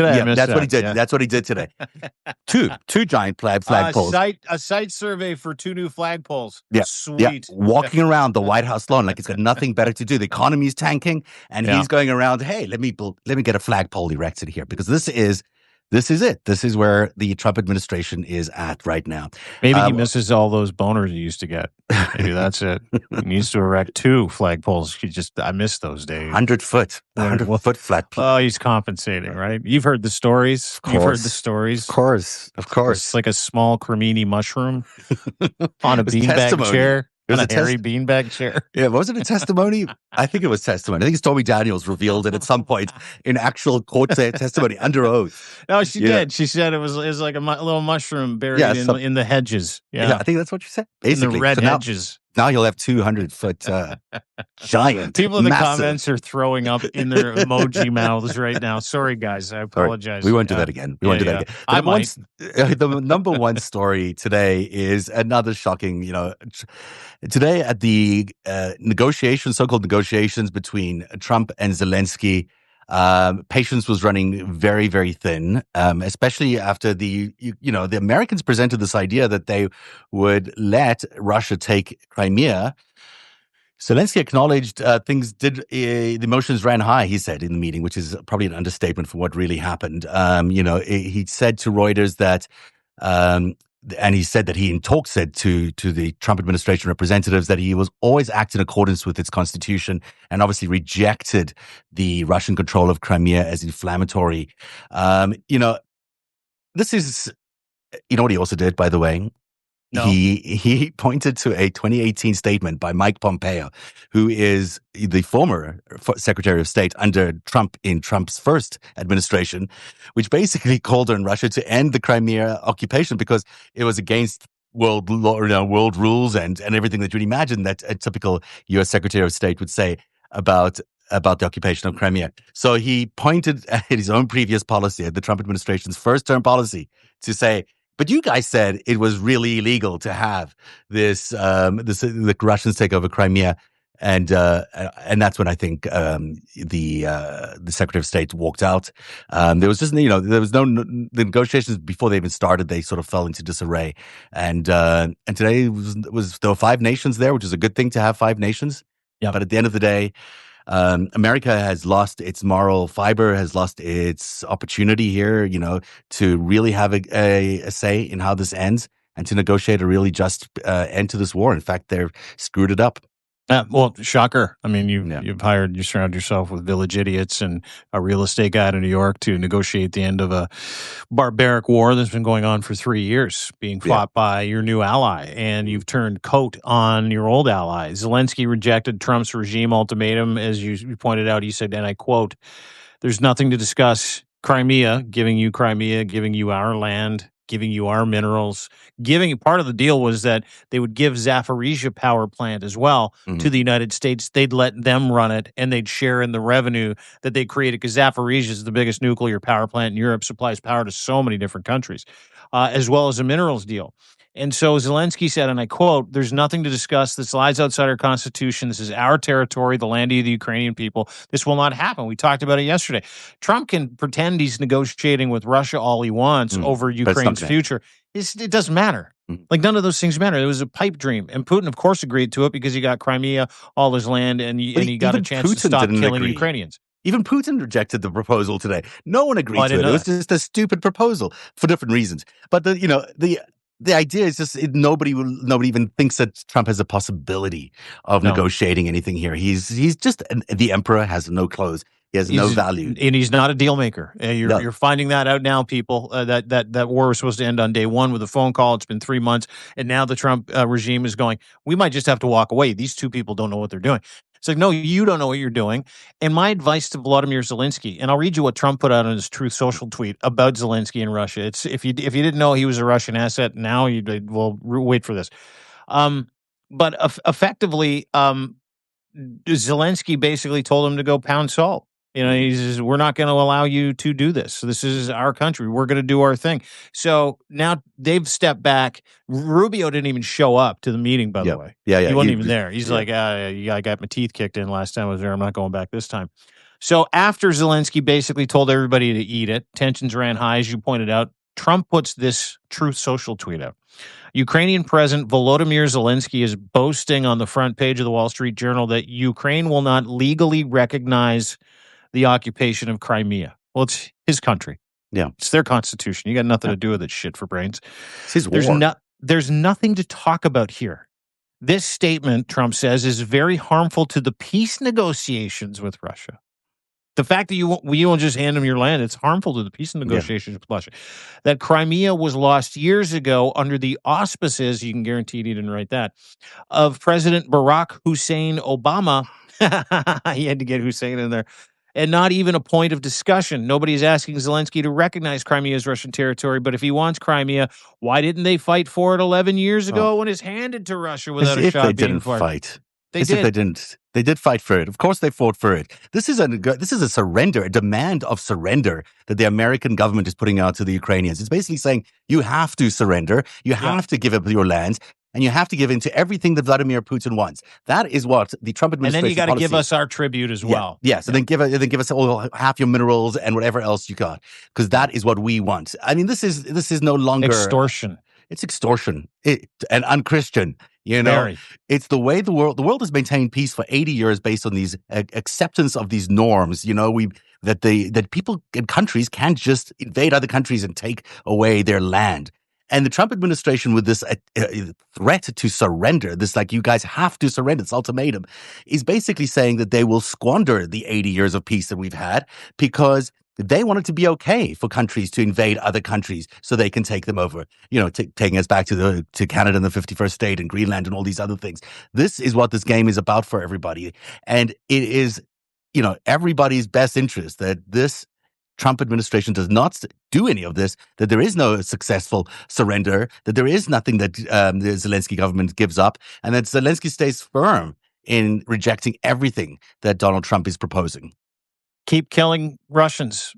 what he did. Yeah. That's what he did today. two giant flagpoles. A site survey for 2 new flagpoles. Yeah, sweet. Yeah. Walking around the White House lawn like it's got nothing better to do. The economy is tanking, and he's going around. Hey, let me get a flagpole erected here, because this is it. This is where the Trump administration is at right now. Maybe he misses all those boners he used to get. Maybe that's it. He needs to erect 2 flagpoles. I miss those days. 100-foot flagpole. Oh, he's compensating, right? You've heard the stories. You've heard the stories. Of course. It's like a small cremini mushroom on a beanbag chair. On a hairy beanbag chair. Yeah, wasn't it testimony? I think it was testimony. I think Stormy Daniels revealed it at some point in actual court testimony under oath. No, she did. She said it was like a little mushroom buried in the hedges. Yeah, I think that's what she said. Basically, in the red hedges. Now you'll have 200-foot giant. People in the massive. comments are throwing up in their emoji mouths right now. Sorry, guys. I apologize. We won't do that again. We won't do that again. The number one story today is another shocking, today at the so-called negotiations between Trump and Zelensky, patience was running very, very thin, especially after the Americans presented this idea that they would let Russia take Crimea. Zelensky acknowledged the emotions ran high, he said in the meeting, which is probably an understatement for what really happened. He said to Reuters that, and he said that he in talks said to the Trump administration representatives that he was always acting in accordance with its constitution and obviously rejected the Russian control of Crimea as inflammatory. This is, what he also did, by the way? No. He pointed to a 2018 statement by Mike Pompeo, who is the former Secretary of State under Trump in Trump's first administration, which basically called on Russia to end the Crimea occupation because it was against world law, world rules and everything that you'd imagine that a typical U.S. Secretary of State would say about the occupation of Crimea. So he pointed at his own previous policy, at the Trump administration's first-term policy, to say, but you guys said it was really illegal to have the Russians take over Crimea, and that's when I think the Secretary of State walked out. There was just the negotiations before they even started. They sort of fell into disarray, and today there were 5 nations there, which is a good thing to have 5 nations. Yeah. But at the end of the day, America has lost its moral fiber, has lost its opportunity here, to really have a say in how this ends and to negotiate a really just end to this war. In fact, they've screwed it up. Well, shocker. I mean, you surround yourself with village idiots and a real estate guy in New York to negotiate the end of a barbaric war that's been going on for 3 years, being fought by your new ally, and you've turned coat on your old ally. Zelensky rejected Trump's regime ultimatum. As you pointed out, he said, and I quote, "There's nothing to discuss. Crimea, giving you our land, giving you our minerals, part of the deal was that they would give Zaporizhzhia power plant as well to the United States. They'd let them run it and they'd share in the revenue that they created because Zaporizhzhia is the biggest nuclear power plant in Europe, supplies power to so many different countries, as well as a minerals deal. And so Zelensky said, and I quote, "There's nothing to discuss. This lies outside our constitution. This is our territory, the land of the Ukrainian people. This will not happen." We talked about it yesterday. Trump can pretend he's negotiating with Russia all he wants over Ukraine's future. It doesn't matter. Like, none of those things matter. It was a pipe dream. And Putin, of course, agreed to it because he got Crimea, all his land, and he got a chance to stop killing Ukrainians. Even Putin rejected the proposal today. No one agreed to it. It was just a stupid proposal for different reasons. But the idea is just nobody even thinks that Trump has a possibility of negotiating anything here. He's just the emperor, has no clothes. He has no value, and he's not a deal maker. You're finding that out now, people. That war was supposed to end on day 1 with a phone call. It's been 3 months, and now the Trump regime is going, we might just have to walk away. These 2 people don't know what they're doing. It's like, no, you don't know what you're doing. And my advice to Vladimir Zelensky, and I'll read you what Trump put out on his Truth Social tweet about Zelensky and Russia. It's if you didn't know he was a Russian asset, now wait for this. But effectively, Zelensky basically told him to go pound salt. He says, we're not going to allow you to do this. So this is our country. We're going to do our thing. So now they've stepped back. Rubio didn't even show up to the meeting, by the way. Yeah. He wasn't even there. He's like, I got my teeth kicked in last time I was there. I'm not going back this time. So after Zelensky basically told everybody to eat it, tensions ran high, as you pointed out. Trump puts this Truth Social tweet out. Ukrainian President Volodymyr Zelensky is boasting on the front page of the Wall Street Journal that Ukraine will not legally recognize the occupation of Crimea. Well, it's his country. Yeah. It's their constitution. You got nothing to do with it, shit for brains. It's his war. There's nothing to talk about here. This statement, Trump says, is very harmful to the peace negotiations with Russia. The fact that you won't just hand them your land, it's harmful to the peace negotiations with Russia. That Crimea was lost years ago under the auspices, you can guarantee he didn't write that, of President Barack Hussein Obama. He had to get Hussein in there. and not even a point of discussion. Nobody's asking Zelensky to recognize Crimea as Russian territory, but if he wants Crimea, why didn't they fight for it 11 years ago when it's handed to Russia without a shot being fired? They did. If they didn't. They did fight for it. Of course, they fought for it. This is a surrender, a demand of surrender that the American government is putting out to the Ukrainians. It's basically saying you have to surrender, you have to give up your lands, and you have to give in to everything that Vladimir Putin wants. That is what the Trump administration. And then you got to give us our tribute as well. Yes, and then give us all half your minerals and whatever else you got, because that is what we want. I mean, this is no longer extortion. It's extortion and unchristian. It's the way the world has maintained peace for 80 years based on these acceptance of these norms. That people and countries can't just invade other countries and take away their land. And the Trump administration, with this threat to surrender, this like, you guys have to surrender, this ultimatum, is basically saying that they will squander the 80 years of peace that we've had because they want it to be okay for countries to invade other countries so they can take them over. Taking us back to Canada and the 51st state and Greenland and all these other things. This is what this game is about for everybody. And it is, everybody's best interest that this Trump administration does not do any of this, that there is no successful surrender, that there is nothing that the Zelensky government gives up, and that Zelensky stays firm in rejecting everything that Donald Trump is proposing. Keep killing Russians,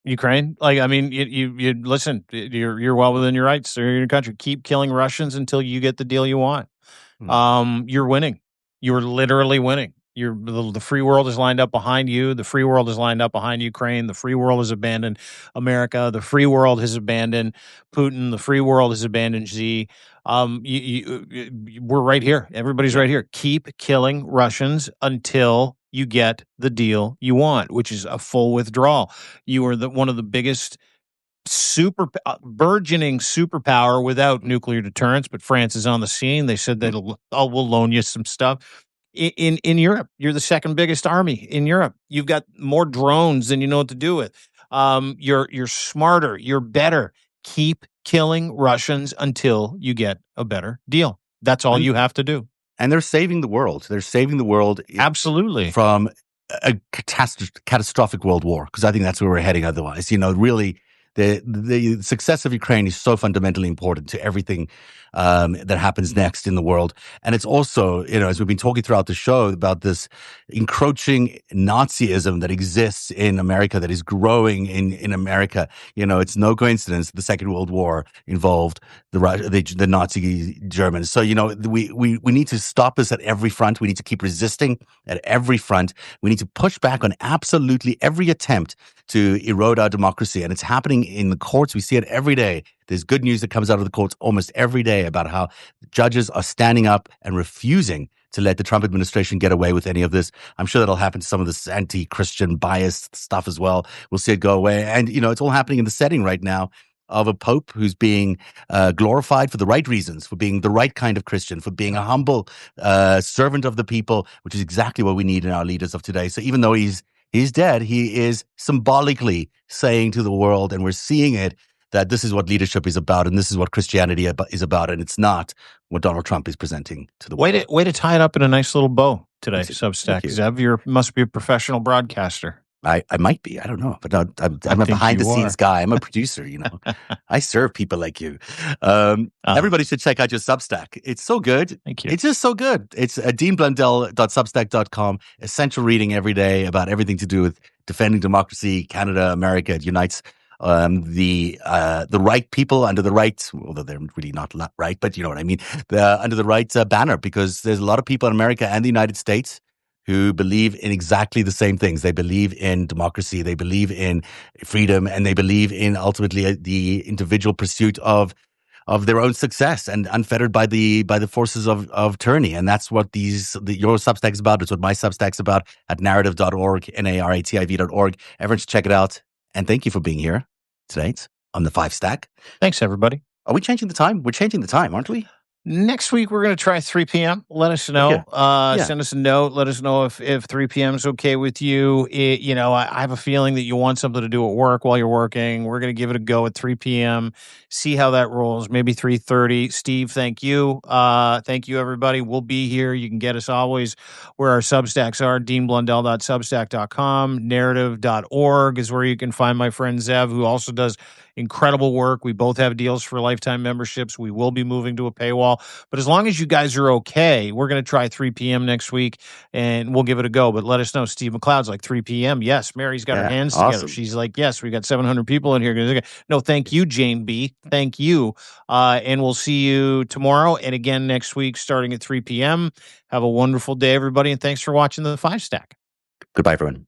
Ukraine. Like, I mean, you listen, you're well within your rights. They're in your country. Keep killing Russians until you get the deal you want. You're winning. You're literally winning. The free world is lined up behind you. The free world is lined up behind Ukraine. The free world has abandoned America. The free world has abandoned Putin. The free world has abandoned Xi. We're right here. Everybody's right here. Keep killing Russians until you get the deal you want, which is a full withdrawal. You are one of the biggest burgeoning superpower without nuclear deterrence, but France is on the scene. They said that we'll loan you some stuff. In Europe, you're the second biggest army in Europe. You've got more drones than you know what to do with. You're smarter. You're better. Keep killing Russians until you get a better deal. That's all you have to do. And they're saving the world. They're saving the world absolutely from a catastrophic world war, because I think that's where we're heading otherwise. Really, the success of Ukraine is so fundamentally important to everything that happens next in the world. And it's also, as we've been talking throughout the show about this encroaching Nazism that exists in America, that is growing in America. It's no coincidence the Second World War involved the Nazi Germans. So, we need to stop this at every front. We need to keep resisting at every front. We need to push back on absolutely every attempt to erode our democracy. And it's happening in the courts. We see it every day. There's good news that comes out of the courts almost every day about how judges are standing up and refusing to let the Trump administration get away with any of this. I'm sure that'll happen to some of this anti-Christian biased stuff as well. We'll see it go away. And, it's all happening in the setting right now of a pope who's being glorified for the right reasons, for being the right kind of Christian, for being a humble servant of the people, which is exactly what we need in our leaders of today. So even though he's dead, he is symbolically saying to the world, and we're seeing it, that this is what leadership is about, and this is what Christianity is about, and it's not what Donald Trump is presenting to the world. Way to tie it up in a nice little bow today, Substack. Zev, must be a professional broadcaster. I might be. I don't know. But I'm a behind-the-scenes guy. I'm a producer, I serve people like you. Everybody should check out your Substack. It's so good. Thank you. It's just so good. It's deanblundell.substack.com. Essential reading every day about everything to do with defending democracy, Canada, America. It unites the right people under the right, although they're really not right, but you know what I mean, under the right banner, because there's a lot of people in America and the United States who believe in exactly the same things. They believe in democracy, they believe in freedom, and they believe in ultimately the individual pursuit of their own success and unfettered by the forces of tyranny. And that's what your Substack is about. It's what my Substack's about at narrative.org, narrativ.org. Everyone should check it out. And thank you for being here today on the FiveStack. Thanks, everybody. Are we changing the time? We're changing the time, aren't we? Next week, we're going to try 3 p.m. Let us know. Send us a note. Let us know if 3 p.m. is okay with you. I have a feeling that you want something to do at work while you're working. We're going to give it a go at 3 p.m. See how that rolls. Maybe 3:30. Steve, thank you. Thank you, everybody. We'll be here. You can get us always where our Substacks are. DeanBlundell.substack.com. Narrative.org is where you can find my friend Zev, who also does incredible work. We both have deals for lifetime memberships. We will be moving to a paywall. But as long as you guys are okay, we're going to try 3 p.m. next week, and we'll give it a go. But let us know. Steve McLeod's like 3 p.m. Yes. Mary's got her hands together. She's like, yes, we got 700 people in here. No, thank you, Jane B. Thank you. And we'll see you tomorrow and again next week starting at 3 p.m. Have a wonderful day, everybody, and thanks for watching the FiveStack. Goodbye, everyone.